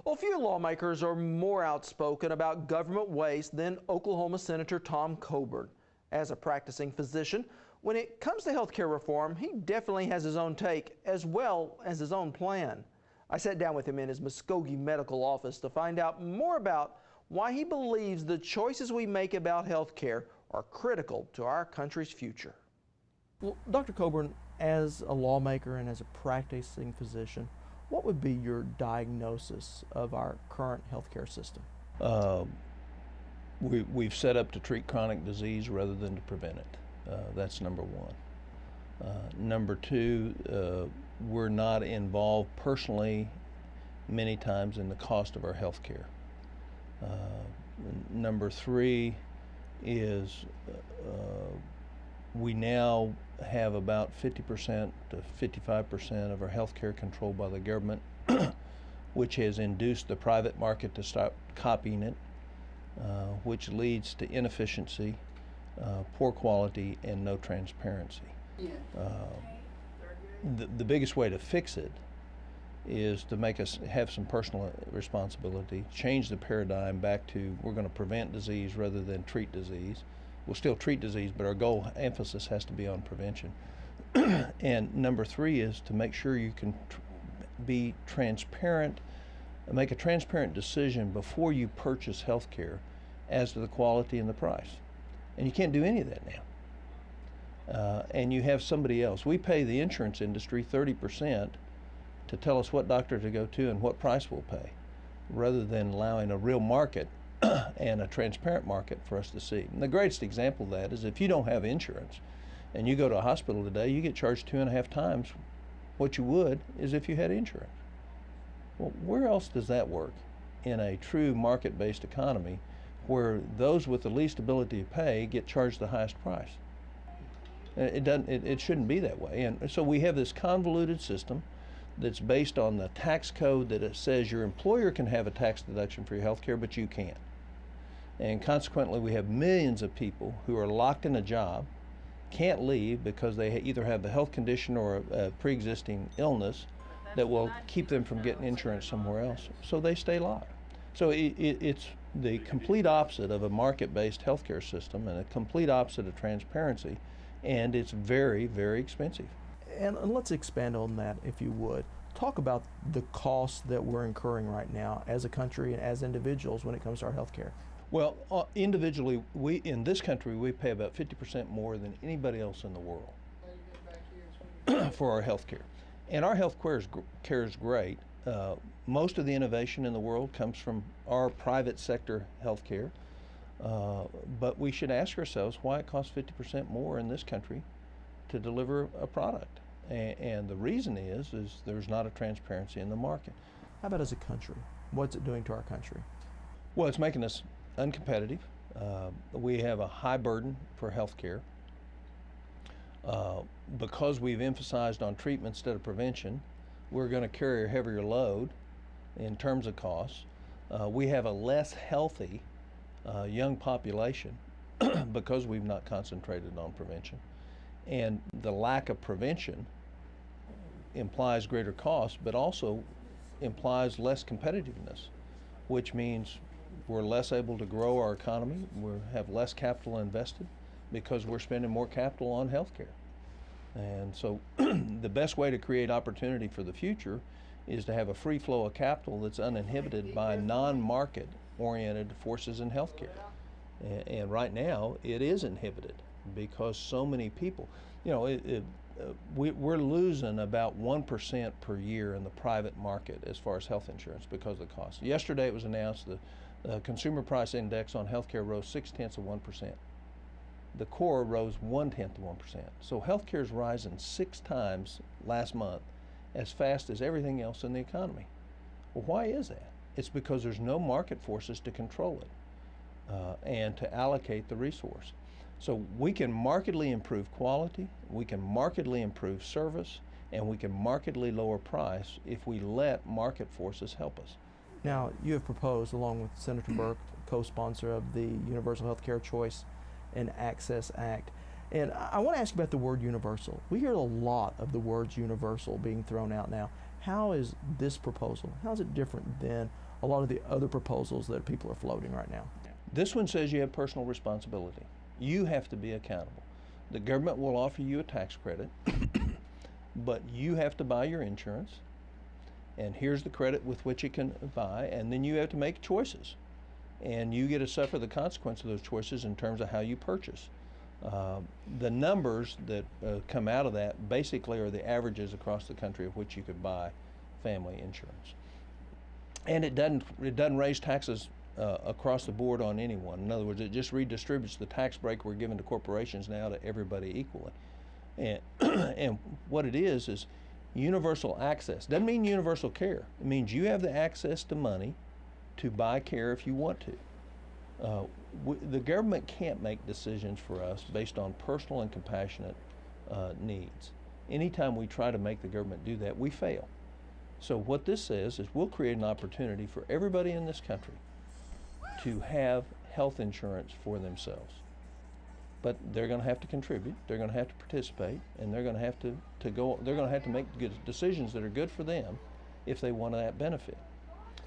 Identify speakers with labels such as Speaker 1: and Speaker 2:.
Speaker 1: Well, few lawmakers are more outspoken about government waste than Oklahoma Senator Tom Coburn. As a practicing physician, when it comes to health care reform, he definitely has his own take as well as his own plan. I sat down with him in his Muskogee medical office to find out more about why he believes the choices we make about health care are critical to our country's future. Well, Dr. Coburn, as a lawmaker and as a practicing physician, what would be your diagnosis of our current healthcare system?
Speaker 2: We've set up to treat chronic disease rather than to prevent it. That's number one. Number two, we're not involved personally many times in the cost of our health care. Number three is we now have about 50% to 55% of our health care controlled by the government, which has induced the private market to start copying it, which leads to inefficiency, poor quality, and no transparency. The biggest way to fix it is to make us have some personal responsibility, change the paradigm back to we're going to prevent disease rather than treat disease. We'll still treat disease, but our goal emphasis has to be on prevention. And number three is to make sure you can be transparent, make a transparent decision before you purchase health care as to the quality and the price. And you can't do any of that now. And you have somebody else. We pay the insurance industry 30% to tell us what doctor to go to and what price we'll pay, rather than allowing a real market and a transparent market for us to see. And the greatest example of that is if you don't have insurance and you go to a hospital today, you get charged 2.5 times what you would as if you had insurance. Well, where else does that work in a true market-based economy where those with the least ability to pay get charged the highest price? It shouldn't be that way. And so we have this convoluted system that's based on the tax code that it says your employer can have a tax deduction for your health care, but you can't. And consequently, we have millions of people who are locked in a job, can't leave because they either have a health condition or a pre-existing illness that will keep them from getting insurance somewhere else, so they stay locked. So it's the complete opposite of a market-based healthcare system and a complete opposite of transparency, and it's very, very expensive.
Speaker 1: And let's expand on that, if you would. Talk about the costs that we're incurring right now as a country and as individuals when it comes to our health care.
Speaker 2: Well, individually, in this country, we pay about 50% more than anybody else in the world for our health care. And our health care is great. Most of the innovation in the world comes from our private sector health care. But we should ask ourselves why it costs 50% more in this country to deliver a product. And the reason is there's not a transparency in the market.
Speaker 1: How about as a country? What's it doing to our country?
Speaker 2: Well, it's making us uncompetitive. We have a high burden for health care. Because we've emphasized on treatment instead of prevention, we're going to carry a heavier load in terms of costs. We have a less healthy young population because we've not concentrated on prevention. And the lack of prevention implies greater costs, but also implies less competitiveness, which means we're less able to grow our economy. We have less capital invested because we're spending more capital on health care. And so the best way to create opportunity for the future is to have a free flow of capital that's uninhibited by non-market oriented forces in health care. And right now it is inhibited because so many people, you know, we're losing about 1% per year in the private market as far as health insurance because of the cost. Yesterday it was announced the consumer price index on healthcare rose 0.6%. The core rose 0.1%. So healthcare is rising 6 times last month as fast as everything else in the economy. Well, why is that? It's because there's no market forces to control it and to allocate the resource. So we can markedly improve quality, we can markedly improve service, and we can markedly lower price if we let market forces help us.
Speaker 1: Now, you have proposed, along with Senator Burke, co-sponsor of the Universal Health Care Choice and Access Act. And I want to ask you about the word universal. We hear a lot of the words universal being thrown out now. How is this proposal, how is it different than a lot of the other proposals that people are floating right now?
Speaker 2: This one says you have personal responsibility. You have to be accountable. The government will offer you a tax credit, but you have to buy your insurance, and here's the credit with which you can buy, and then you have to make choices. And you get to suffer the consequence of those choices in terms of how you purchase. The numbers that come out of that basically are the averages across the country of which you could buy family insurance. And it doesn't raise taxes across the board on anyone. In other words, it just redistributes the tax break we're giving to corporations now to everybody equally. And, and what it is universal access. Doesn't mean universal care. It means you have the access to money to buy care if you want to. The government can't make decisions for us based on personal and compassionate needs. Anytime we try to make the government do that, we fail. So what this says is we'll create an opportunity for everybody in this country to have health insurance for themselves. But they're going to have to contribute, they're going to have to participate, and they're going to have to make good decisions that are good for them if they want that benefit.